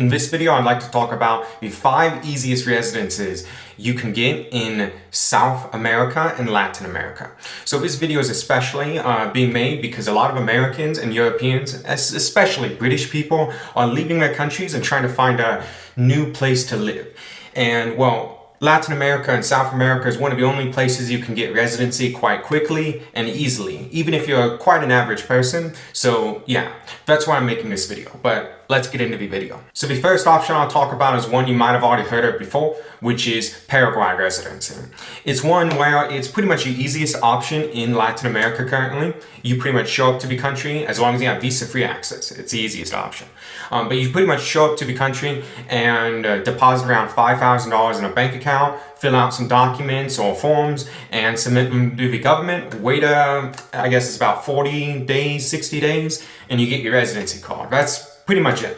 In this video, I'd like to talk about the 5 easiest residences you can get in South America and Latin America. So this video is especially being made because a lot of Americans and Europeans, especially British people, are leaving their countries and trying to find a new place to live. And well, Latin America and South America is one of the only places you can get residency quite quickly and easily, even if you're quite an average person. So yeah, that's why I'm making this video, but let's get into the video. So the first option I'll talk about is one you might have already heard of before, which is Paraguay residency. It's one where it's pretty much the easiest option in Latin America currently. You pretty much show up to the country as long as you have visa-free access. It's the easiest option. But you pretty much show up to the country and deposit around $5,000 in a bank account, fill out some documents or forms, and submit them to the government. Wait, I guess it's about 40 days, 60 days, and you get your residency card. That's pretty much it.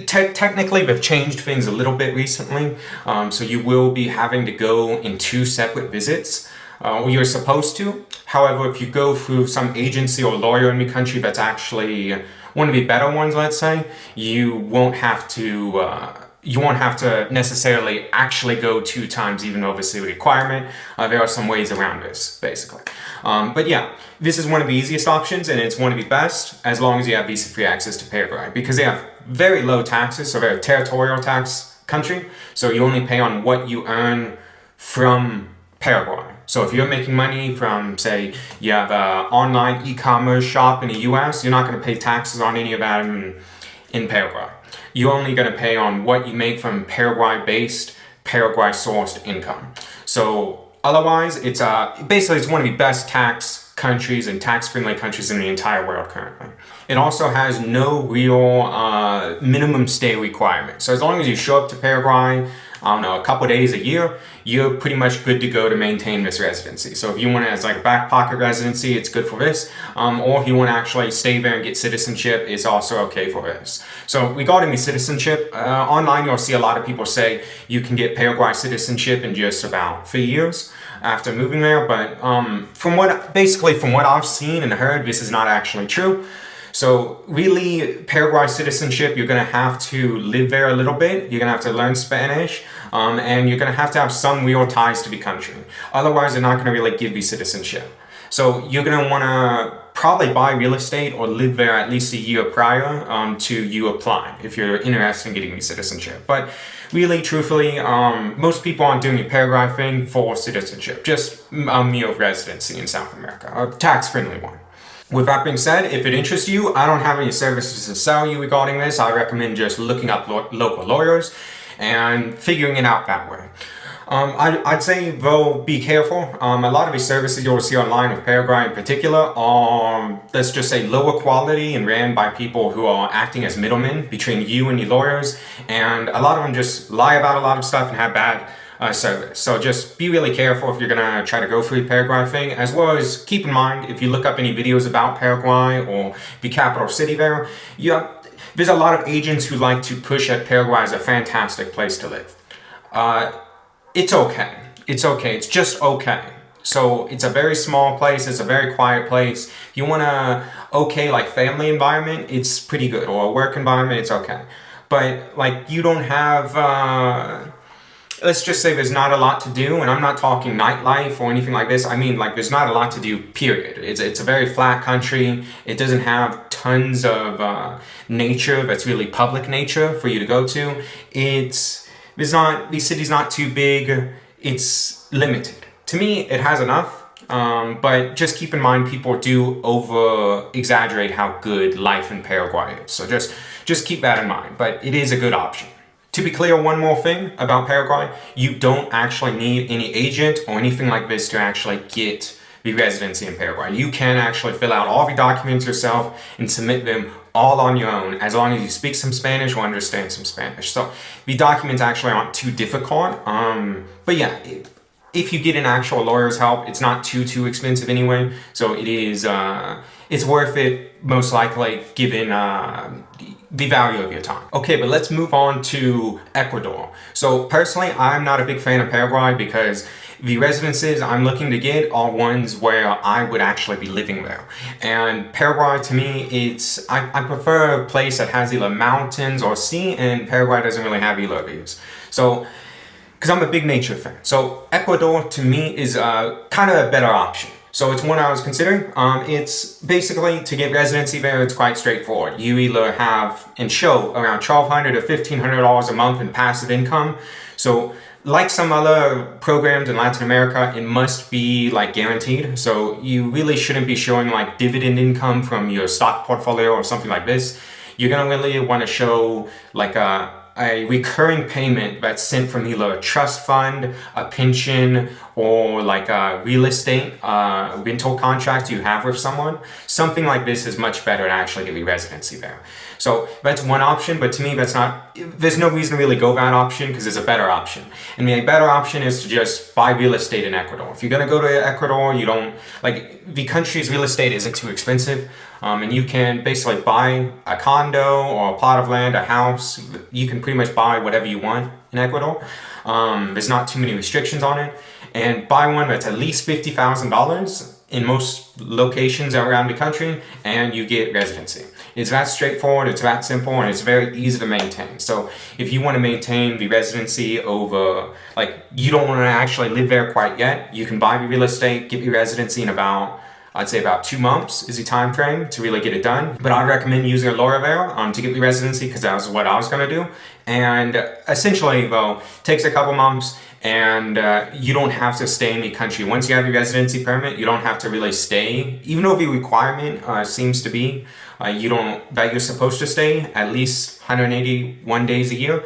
Technically, they've changed things a little bit recently, so you will be having to go in 2 separate visits. You're supposed to. However, if you go through some agency or lawyer in the country that's actually one of the better ones, let's say, you won't have to necessarily actually go 2 times, even though this is a requirement. There are some ways around this, basically. But yeah, this is one of the easiest options, and it's one of the best as long as you have visa-free access to Paraguay, because they have very low taxes, so they're a territorial tax country, so you only pay on what you earn from Paraguay. So if you're making money from, say, you have an online e-commerce shop in the US, you're not going to pay taxes on any of that in Paraguay. You're only going to pay on what you make from Paraguay-based, Paraguay-sourced income. So otherwise, it's basically it's one of the best tax countries and tax-friendly countries in the entire world currently. It also has no real minimum stay requirement. So as long as you show up to Paraguay, I don't know, a couple days a year, you're pretty much good to go to maintain this residency. So if you want it as like a back pocket residency, it's good for this. Or if you want to actually stay there and get citizenship, it's also okay for this. So regarding the citizenship, online you'll see a lot of people say you can get Paraguay citizenship in just about 3 years after moving there. But from what I've seen and heard, this is not actually true. So really, Paraguay citizenship, you're going to have to live there a little bit. You're going to have to learn Spanish, and you're going to have some real ties to the country. Otherwise, they're not going to really give you citizenship. So you're going to want to probably buy real estate or live there at least a year prior to you applying if you're interested in getting the citizenship. But really, truthfully, most people aren't doing the Paraguay thing for citizenship, just a mere residency in South America, a tax-friendly one. With that being said, if it interests you, I don't have any services to sell you regarding this. I recommend just looking up local lawyers and figuring it out that way. I'd say, though, be careful. A lot of these services you'll see online with Paraguay in particular are, let's just say, lower quality and ran by people who are acting as middlemen between you and your lawyers. And a lot of them just lie about a lot of stuff and have bad service. So just be really careful if you're gonna try to go through the Paraguay thing, as well as keep in mind if you look up any videos about Paraguay or the capital city there, there's a lot of agents who like to push at Paraguay as a fantastic place to live. It's okay. It's okay. It's just okay. So it's a very small place. It's a very quiet place. If you want a okay like family environment, it's pretty good, or a work environment, it's okay. But like you don't have let's just say there's not a lot to do, and I'm not talking nightlife or anything like this. I mean, like, there's not a lot to do, period. It's a very flat country. It doesn't have tons of nature that's really public nature for you to go to. The city's not too big. It's limited. To me, it has enough, but just keep in mind people do over-exaggerate how good life in Paraguay is. So just keep that in mind, but it is a good option. To be clear, one more thing about Paraguay, you don't actually need any agent or anything like this to actually get the residency in Paraguay. You can actually fill out all the documents yourself and submit them all on your own, as long as you speak some Spanish or understand some Spanish. So the documents actually aren't too difficult. But yeah, if you get an actual lawyer's help, it's not too expensive anyway. So it is it's worth it most likely given the value of your time. Okay, but let's move on to Ecuador. So personally, I'm not a big fan of Paraguay because the residences I'm looking to get are ones where I would actually be living there. And Paraguay, to me, I prefer a place that has either mountains or sea, and Paraguay doesn't really have either of these. So, because I'm a big nature fan. So Ecuador, to me, is kind of a better option. So it's one I was considering. It's basically, to get residency there, it's quite straightforward. You either have and show around $1,200 to $1,500 a month in passive income. So like some other programs in Latin America, it must be like guaranteed. So you really shouldn't be showing like dividend income from your stock portfolio or something like this. You're gonna really want to show like a recurring payment that's sent from either a trust fund, a pension, or like a real estate rental contract you have with someone. Something like this is much better to actually get your residency there. So that's one option, but to me there's no reason to really go that option because there's a better option. And the better option is to just buy real estate in Ecuador. If you're gonna go to Ecuador, the country's real estate isn't too expensive. And you can basically buy a condo or a plot of land, a house. You can pretty much buy whatever you want in Ecuador. There's not too many restrictions on it. And buy one that's at least $50,000 in most locations around the country, and you get residency. It's that straightforward, it's that simple, and it's very easy to maintain. So if you want to maintain the residency over, you don't want to actually live there quite yet, you can buy the real estate, get your residency in I'd say about 2 months is the time frame to really get it done. But I'd recommend using a lawyer there to get the residency because that was what I was going to do. And essentially, though, takes a couple months and you don't have to stay in the country. Once you have your residency permit, you don't have to really stay. Even though the requirement seems to be that you're supposed to stay at least 181 days a year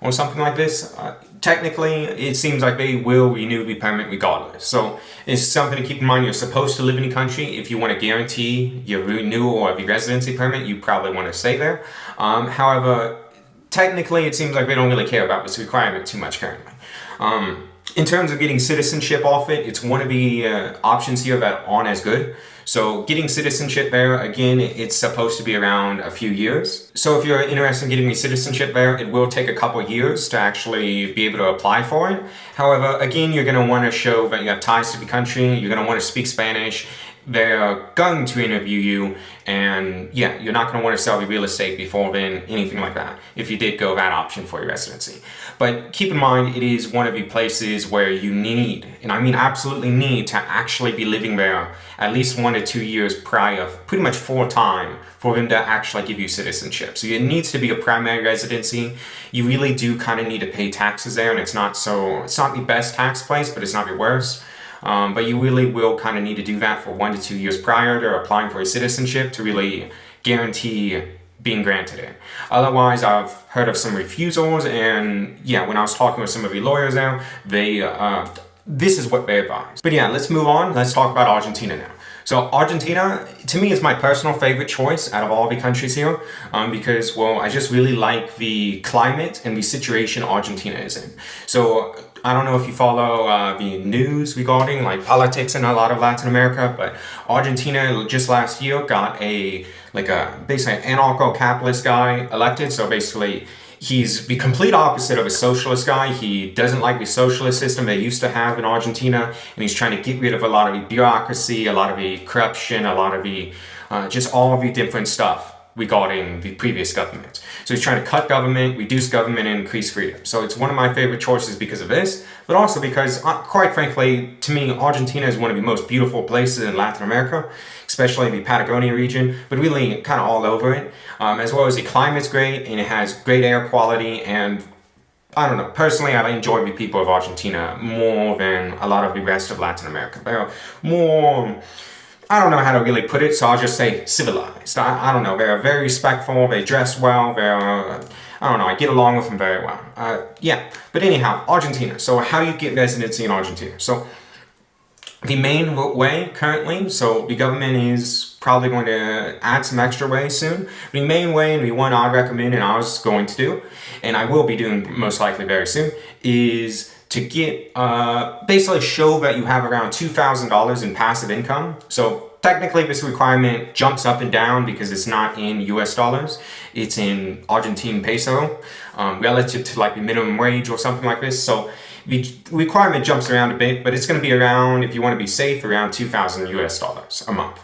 or something like this. Technically, it seems like they will renew the permit regardless. So it's something to keep in mind. You're supposed to live in the country. If you want to guarantee your renewal of your residency permit, you probably want to stay there. However, technically, it seems like they don't really care about this requirement too much currently. In terms of getting citizenship off it, it's one of the options here that aren't as good. So getting citizenship there, again, it's supposed to be around a few years. So if you're interested in getting the citizenship there, it will take a couple years to actually be able to apply for it. However, again, you're going to want to show that you have ties to the country. You're going to want to speak Spanish. They're going to interview you, and yeah, you're not going to want to sell the real estate before then, anything like that, if you did go that option for your residency. But keep in mind, it is one of the places where you need, and I mean absolutely need, to actually be living there at least 1 to 2 years prior, pretty much full time, for them to actually give you citizenship. So it needs to be a primary residency. You really do kind of need to pay taxes there, and it's not the best tax place, but it's not the worst. But you really will kind of need to do that for 1 to 2 years prior to applying for a citizenship to really guarantee being granted it. Otherwise, I've heard of some refusals, and yeah, when I was talking with some of the lawyers there, this is what they advise. But yeah, let's move on. Let's talk about Argentina now. So Argentina, to me, is my personal favorite choice out of all the countries here because, well, I just really like the climate and the situation Argentina is in. So I don't know if you follow the news regarding politics in a lot of Latin America, but Argentina just last year got basically an anarcho-capitalist guy elected. So basically, he's the complete opposite of a socialist guy. He doesn't like the socialist system they used to have in Argentina, and he's trying to get rid of a lot of the bureaucracy, a lot of the corruption, a lot of the just all of the different stuff regarding the previous government. So he's trying to cut government, reduce government, and increase freedom. So it's one of my favorite choices because of this, but also because, quite frankly, to me, Argentina is one of the most beautiful places in Latin America, especially the Patagonia region, but really kind of all over it. As well as the climate's great, and it has great air quality, and I don't know, personally, I enjoy the people of Argentina more than a lot of the rest of Latin America. They're more, I don't know how to really put it, so I'll just say civilized. I don't know, they're very respectful, they dress well, I don't know, I get along with them very well. Yeah, but anyhow, Argentina. So how do you get residency in Argentina? So the main way currently, so the government is probably going to add some extra ways soon. The main way, and the one I'd recommend and I was going to do, and I will be doing most likely very soon, is to get, basically show that you have around $2,000 in passive income. So technically this requirement jumps up and down because it's not in US dollars, it's in Argentine peso, relative to like the minimum wage or something like this. So the requirement jumps around a bit, but it's going to be around, if you want to be safe, around 2,000 US dollars a month.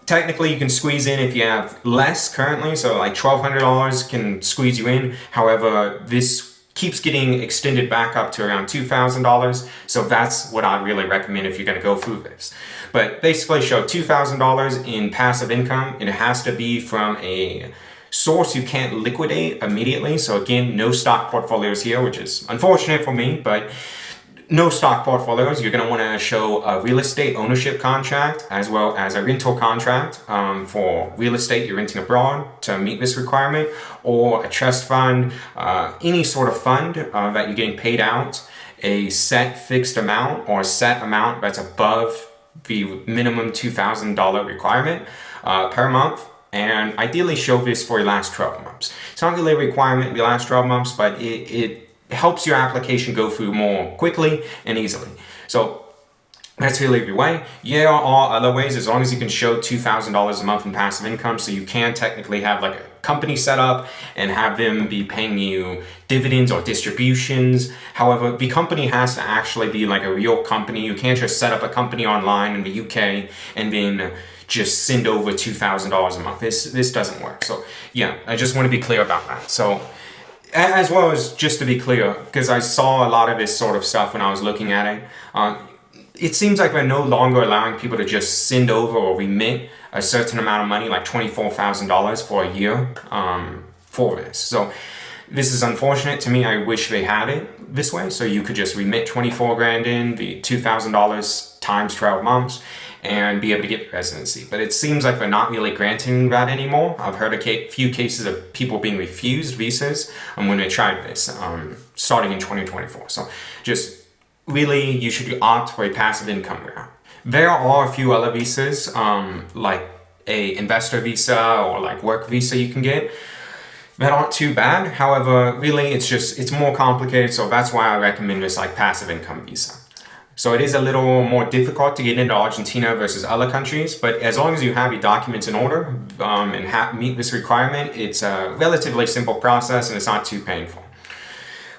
Technically, you can squeeze in if you have less currently, so like $1,200 can squeeze you in. However, this keeps getting extended back up to around $2,000, so that's what I'd really recommend if you're going to go through this. But basically show $2,000 in passive income, and it has to be from a source you can't liquidate immediately. So again, no stock portfolios here, which is unfortunate for me, but no stock portfolios. You're going to want to show a real estate ownership contract as well as a rental contract for real estate you're renting abroad to meet this requirement, or a trust fund, any sort of fund that you're getting paid out a set fixed amount or a set amount that's above the minimum $2,000 requirement per month. And ideally show this for your last 12 months. It's not really a requirement in the last 12 months, but it helps your application go through more quickly and easily. So that's really the way. Yeah, there are other ways, as long as you can show $2,000 a month in passive income, so you can technically have like a company set up and have them be paying you dividends or distributions. However, the company has to actually be like a real company. You can't just set up a company online in the UK and then just send over $2,000 a month. This doesn't work. So yeah, I just want to be clear about that. So as well as just to be clear, because I saw a lot of this sort of stuff when I was looking at it, it seems like we're no longer allowing people to just send over or remit a certain amount of money, like $24,000 for a year for this. So this is unfortunate to me. I wish they had it this way, so you could just remit 24 grand in, the $2,000 times 12 months, and be able to get residency. But it seems like they're not really granting that anymore. I've heard a few cases of people being refused visas when they tried this, starting in 2024. So just really, you should opt for a passive income route. There are a few other visas, like a investor visa or like work visa you can get, that aren't too bad. However, really, it's more complicated, so that's why I recommend this like passive income visa. So it is a little more difficult to get into Argentina versus other countries, but as long as you have your documents in order and meet this requirement, it's a relatively simple process and it's not too painful.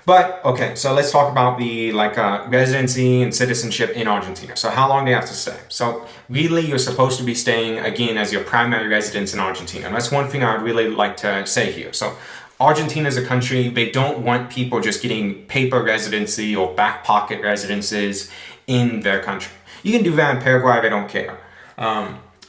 But okay, so let's talk about the residency and citizenship in Argentina. So how long do you have to stay? So really, you're supposed to be staying again as your primary residence in Argentina. And that's one thing I'd really like to say here. So Argentina is a country, they don't want people just getting paper residency or back pocket residences in their country. You can do that in Paraguay, they don't care.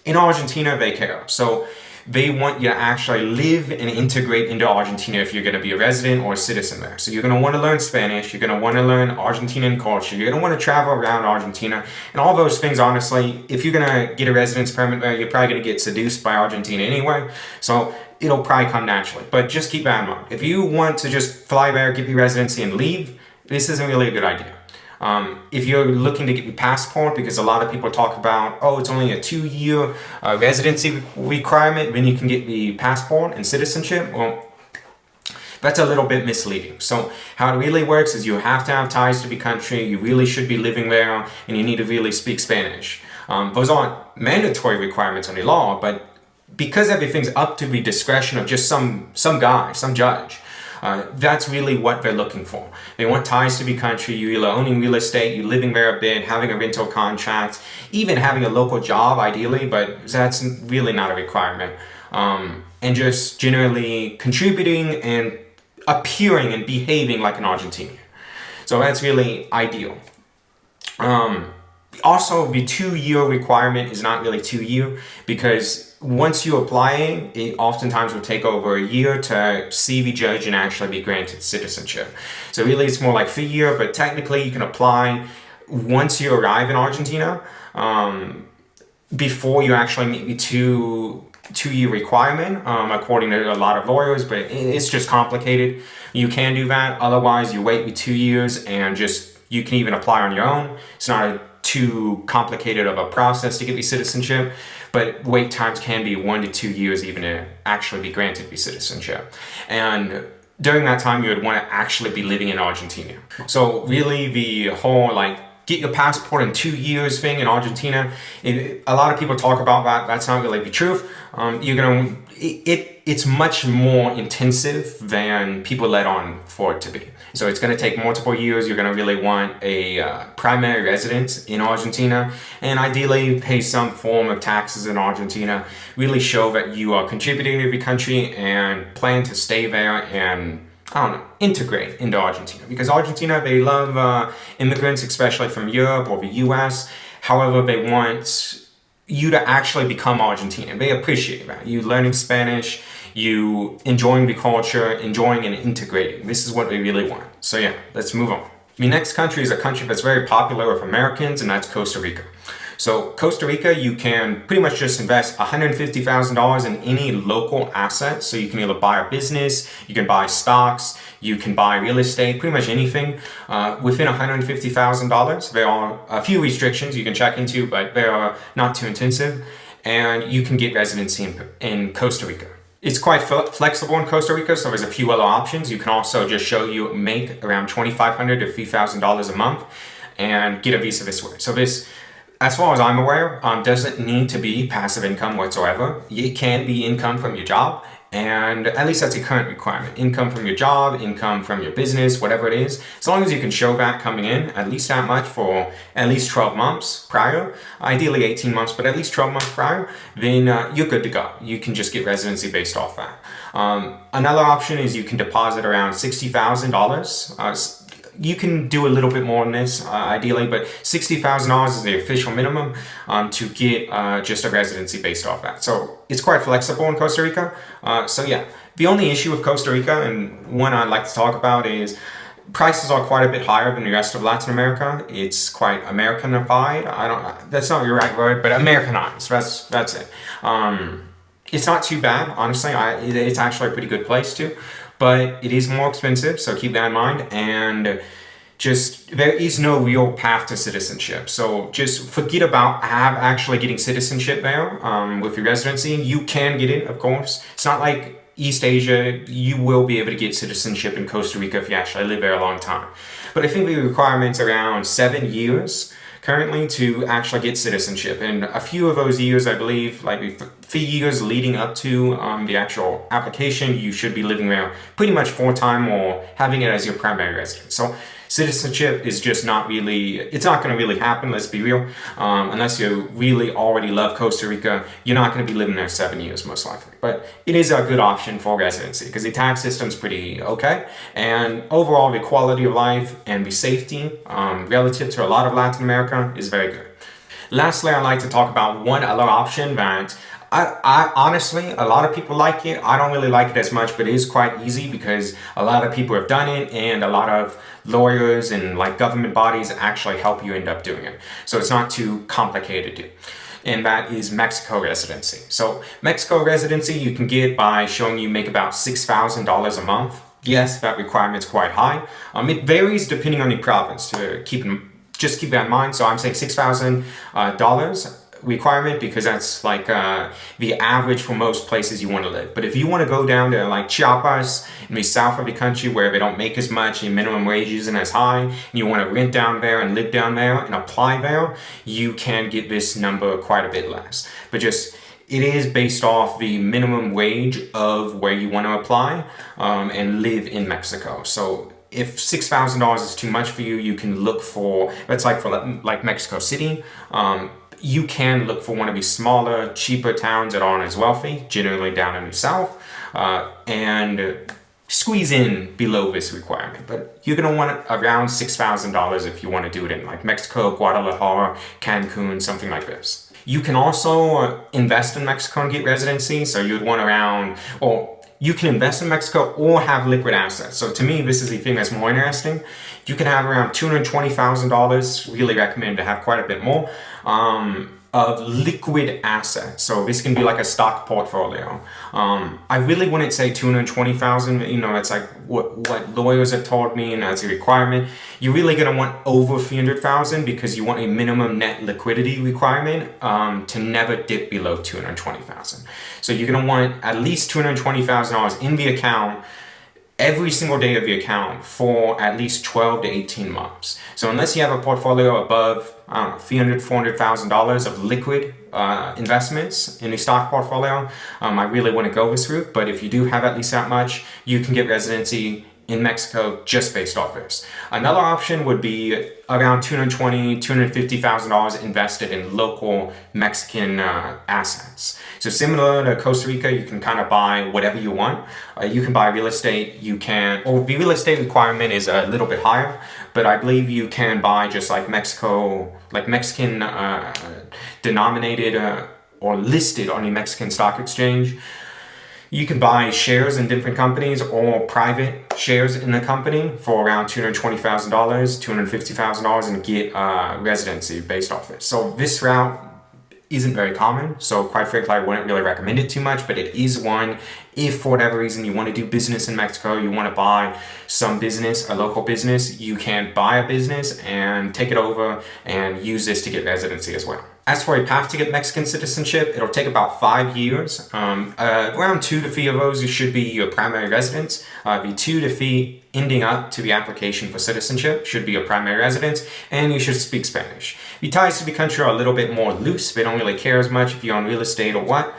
In Argentina, they care. So they want you to actually live and integrate into Argentina if you're going to be a resident or a citizen there. So you're going to want to learn Spanish, you're going to want to learn Argentinian culture, you're going to want to travel around Argentina, and all those things, honestly, if you're going to get a residence permit there, you're probably going to get seduced by Argentina anyway. So it'll probably come naturally. But just keep that in mind. If you want to just fly there, get your residency, and leave, this isn't really a good idea. If you're looking to get your passport, because a lot of people talk about, oh, it's only a 2-year residency requirement, then you can get the passport and citizenship. Well, that's a little bit misleading. So how it really works is you have to have ties to the country, you really should be living there, and you need to really speak Spanish. Those aren't mandatory requirements under law, but because everything's up to the discretion of just some guy, some judge, that's really what they're looking for. They want ties to the country, you either owning real estate, you living there a bit, having a rental contract, even having a local job ideally, but that's really not a requirement. And just generally contributing and appearing and behaving like an Argentinian. So that's really ideal. Also, the 2-year requirement is not really 2-year because once you apply, it oftentimes will take over a year to see the judge and actually be granted citizenship. So really it's more like 3-year, but technically you can apply once you arrive in Argentina, before you actually meet the 2-year requirement, according to a lot of lawyers, but it's just complicated. You can do that. Otherwise, you wait the 2 years and you can even apply on your own. It's not too complicated of a process to get the citizenship, but wait times can be 1 to 2 years even to actually be granted the citizenship. And during that time, you would want to actually be living in Argentina. So really the whole get your passport in 2 years thing in Argentina. A lot of people talk about that. That's not really the truth. It's much more intensive than people let on for it to be. So it's going to take multiple years. You're going to really want a primary residence in Argentina, and ideally pay some form of taxes in Argentina. Really show that you are contributing to the country and plan to stay there and, I don't know, integrate into Argentina. Because Argentina, they love immigrants, especially from Europe or the US. However, they want you to actually become Argentinian. They appreciate that. You learning Spanish, you enjoying the culture, enjoying and integrating. This is what they really want. So yeah, let's move on. The next country is a country that's very popular with Americans, and that's Costa Rica. So Costa Rica, you can pretty much just invest $150,000 in any local asset. So you can either buy a business, you can buy stocks, you can buy real estate, pretty much anything within $150,000. There are a few restrictions you can check into, but they are not too intensive. And you can get residency in Costa Rica. It's quite flexible in Costa Rica, so there's a few other options. You can also just show you make around $2,500 to $3,000 a month and get a visa this way. So this, as far as I'm aware, doesn't need to be passive income whatsoever. It can be income from your job, and at least that's a current requirement. Income from your job, income from your business, whatever it is. As long as you can show that coming in, at least that much for at least 12 months prior, ideally 18 months, but at least 12 months prior, then you're good to go. You can just get residency based off that. Another option is you can deposit around $60,000. You can do a little bit more than this, ideally, but $60,000 is the official minimum to get just a residency based off that. So it's quite flexible in Costa Rica. So yeah, the only issue with Costa Rica, and one I'd like to talk about, is prices are quite a bit higher than the rest of Latin America. It's quite Americanified. That's not the right word, but Americanized. That's it. It's not too bad, honestly. It's actually a pretty good place too. But it is more expensive, so keep that in mind. And just, there is no real path to citizenship. So just forget about actually getting citizenship there with your residency. You can get it, of course. It's not like East Asia. You will be able to get citizenship in Costa Rica if you actually live there a long time. But I think the requirement's around 7 years currently to actually get citizenship, and a few of those years, I believe, like 3 years leading up to the actual application, you should be living there pretty much full-time or having it as your primary residence. So citizenship is just not really, it's not going to really happen, let's be real. Unless you really already love Costa Rica, you're not going to be living there 7 years most likely. But it is a good option for residency because the tax system's pretty okay. And overall, the quality of life and the safety relative to a lot of Latin America is very good. Lastly, I'd like to talk about one other option that I honestly, a lot of people like it. I don't really like it as much, but it is quite easy because a lot of people have done it, and a lot of lawyers and like government bodies actually help you end up doing it. So it's not too complicated to do. And that is Mexico residency. So Mexico residency you can get by showing you make about $6,000 a month. Yes, that requirement's quite high. It varies depending on the province. Just keep that in mind. So I'm saying $6,000 requirement because that's like the average for most places you want to live. But if you want to go down to like Chiapas in the south of the country where they don't make as much and minimum wage isn't as high, and you want to rent down there and live down there and apply there, you can get this number quite a bit less. But just, it is based off the minimum wage of where you want to apply and live in Mexico. So if $6,000 is too much for you, you can look for, that's like for like Mexico City. You can look for one of these smaller, cheaper towns that aren't as wealthy, generally down in the south, and squeeze in below this requirement. But you're going to want around $6,000 if you want to do it in like Mexico, Guadalajara, Cancun, something like this. You can also invest in Mexico and get residency, so you'd want around, or you can invest in Mexico or have liquid assets. So to me, this is the thing that's more interesting. You can have around $220,000, really recommend to have quite a bit more, of liquid assets. So this can be like a stock portfolio. I really wouldn't say 220,000, you know, that's like what lawyers have told me and that's a requirement. You're really gonna want over 300,000 because you want a minimum net liquidity requirement to never dip below 220,000. So you're gonna want at least $220,000 in the account every single day of the account for at least 12 to 18 months. So unless you have a portfolio above, I don't know, $300,000, $400,000 of liquid investments in a stock portfolio, I really wouldn't go this route. But if you do have at least that much, you can get residency in Mexico just based off this. Another option would be around $220,000, $250,000 invested in local Mexican assets. So similar to Costa Rica, you can kind of buy whatever you want. You can buy real estate, or the real estate requirement is a little bit higher, but I believe you can buy just like Mexican denominated or listed on the Mexican stock exchange. You can buy shares in different companies or private shares in the company for around $220,000, $250,000 and get residency based off it. So this route isn't very common, so quite frankly I wouldn't really recommend it too much, but it is one if for whatever reason you want to do business in Mexico, you want to buy some business, a local business, you can buy a business and take it over and use this to get residency as well. As for a path to get Mexican citizenship, it'll take about 5 years. Around 2 to 3 of those should be your primary residence. The 2 to 3 ending up to the application for citizenship should be your primary residence, and you should speak Spanish. The ties to the country are a little bit more loose. They don't really care as much if you're on real estate or what.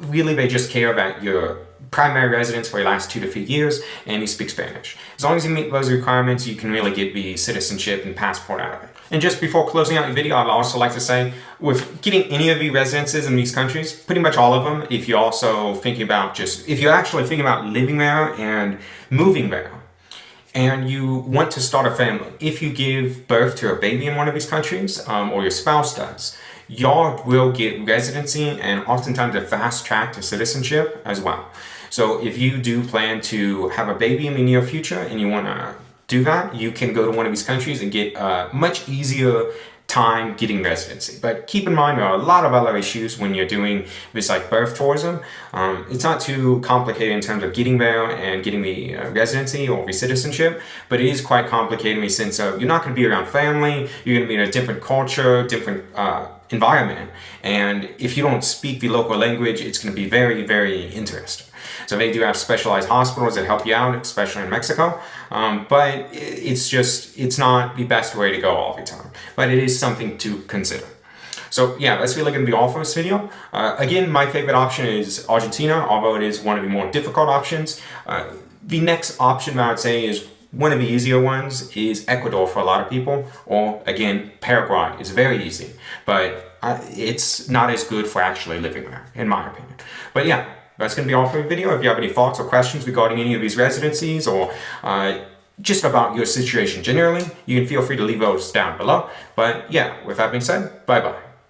Really, they just care about your primary residence for your last 2 to 3 years, and you speak Spanish. As long as you meet those requirements, you can really get the citizenship and passport out of it. And just before closing out the video, I'd also like to say, with getting any of the residences in these countries, pretty much all of them, if you're actually thinking about living there and moving there, and you want to start a family, if you give birth to a baby in one of these countries, or your spouse does, y'all will get residency and oftentimes a fast track to citizenship as well. So if you do plan to have a baby in the near future and you want to do that, you can go to one of these countries and get a much easier time getting residency. But keep in mind there are a lot of other issues when you're doing this like birth tourism. It's not too complicated in terms of getting there and getting the residency or the citizenship, but it is quite complicated in the sense of you're not going to be around family, you're going to be in a different culture, different environment, and if you don't speak the local language, it's going to be very, very interesting. So they do have specialized hospitals that help you out, especially in Mexico, but it's not the best way to go all the time, but it is something to consider. So yeah, that's really going to be all for this video. Again, my favorite option is Argentina, although it is one of the more difficult options. The next option I would say is one of the easier ones is Ecuador for a lot of people, or again, Paraguay is very easy, but it's not as good for actually living there, in my opinion. But yeah, that's going to be all for the video. If you have any thoughts or questions regarding any of these residencies or just about your situation generally, you can feel free to leave those down below. But yeah, with that being said, bye-bye.